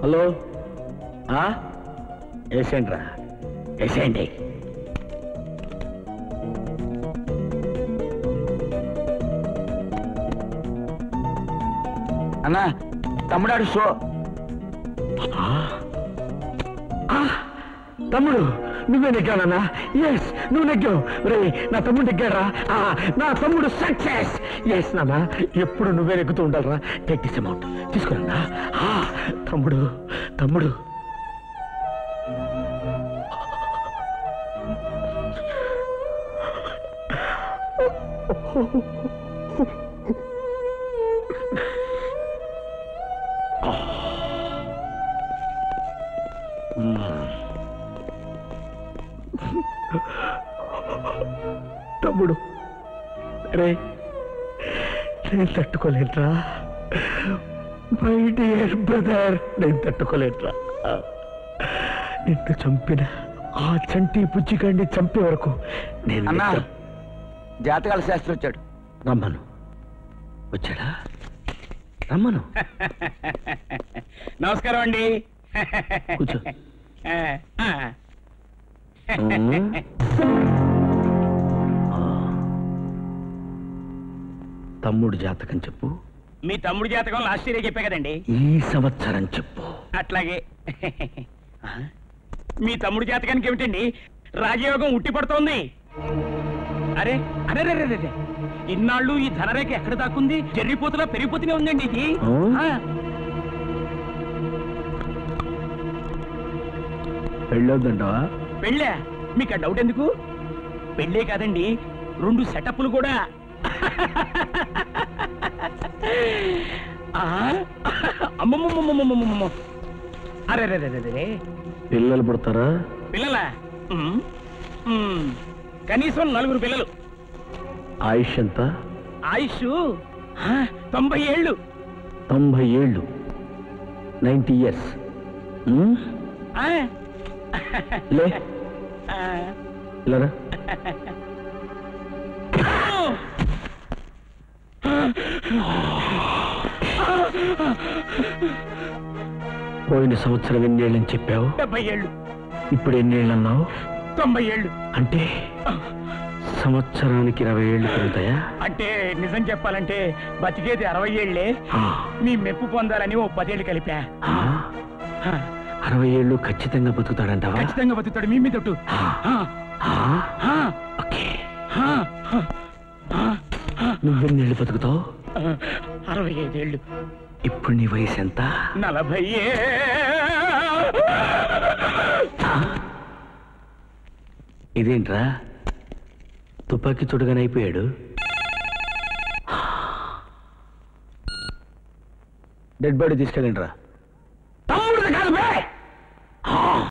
Hello వేసేయండి రా, వేసేయండి. అన్నా తమ్ముడాడు షో. తమ్ముడు నువ్వే నెగ్గావన్నా? ఎస్, నువ్వు నెగ్గావు. రే నా తమ్ముడు నెగ్గారా? నా తమ్ముడు సక్సెస్. ఎస్ నాన్న, ఎప్పుడు నువ్వే నెగ్గుతూ ఉండాలరా. టేక్ దిస్ అమౌంట్, తీసుకురా. తమ్ముడు తమ్ముడు తమ్ముడు రే, నేను తట్టుకోలేట్రా. మై డియర్ బ్రదర్, నేను తట్టుకోలేట్రా. నిన్ను చంపిన ఆ చంటి పుచ్చిగాడిని చంపే వరకు నేను. జాతకాల శాస్త్రం వచ్చాడు, రమ్మను. వచ్చాడా? రమ్మను. నమస్కారం అండి. కూర్చో. తమ్ముడు జాతకం చెప్పు. మీ తమ్ముడు జాతకం లాస్ట్ ఇయర్ చెప్పే కదండి. ఈ సంవత్సరం చెప్పు. అట్లాగే. మీ తమ్ముడు జాతకానికి ఏమిటండి, రాజయోగం ఉట్టి పడుతోంది. అరే అరే రే, ఇన్నాళ్ళు ఈ ధనరేఖ ఎక్కడ దాక్కుంది? జరిగిపోతున్నా పెరిగిపోతూనే ఉందండి ఇది. పెళ్ళొద్దంటావా? పెళ్ళా? మీకు ఆ డౌట్ ఎందుకు? పెళ్ళే కాదండి, 2 సెటప్లు కూడా. అమ్మమ్మమ్మమ్మమ్మమ్మమ్మ. అరే రే రే రే, పిల్లలు పుడతారా? పిల్లలా? కనీసం 4 పిల్లలు. ఆయుష్ ఎంత? ఆయుష్ 90 ఏళ్ళు. 90 ఏళ్ళు, 90 years. లే లేరా. పోయిన సంవత్సరం ఎన్నేళ్ళని చెప్పావు? 70 ఏళ్ళు. ఇప్పుడు ఎన్నేళ్ళు అన్నావు? 90 ఏళ్ళు. అంటే సంవత్సరానికి 20 ఏళ్ళు పెరుగుతాయా? అంటే నిజం చెప్పాలంటే బతికేది 60 ఏళ్లే. మీ మెప్పు పొందాలని ఓ 10 ఏళ్ళు కలిపా. 60 ఏళ్ళు ఖచ్చితంగా బతుకుతాడంటావా? ఖచ్చితంగా బతుకుతాడు, మీ మీద ఒట్టు. నువ్వెన్నేళ్ళు బతుకుతావు? 65 ఏళ్ళు. ఇప్పుడు నీ వయసు ఎంత? 40. ఇదేంట్రా, తుపాకీ చుడగానే అయిపోయాడు. డెడ్ బాడీ తీసుకెళ్ళండి రా.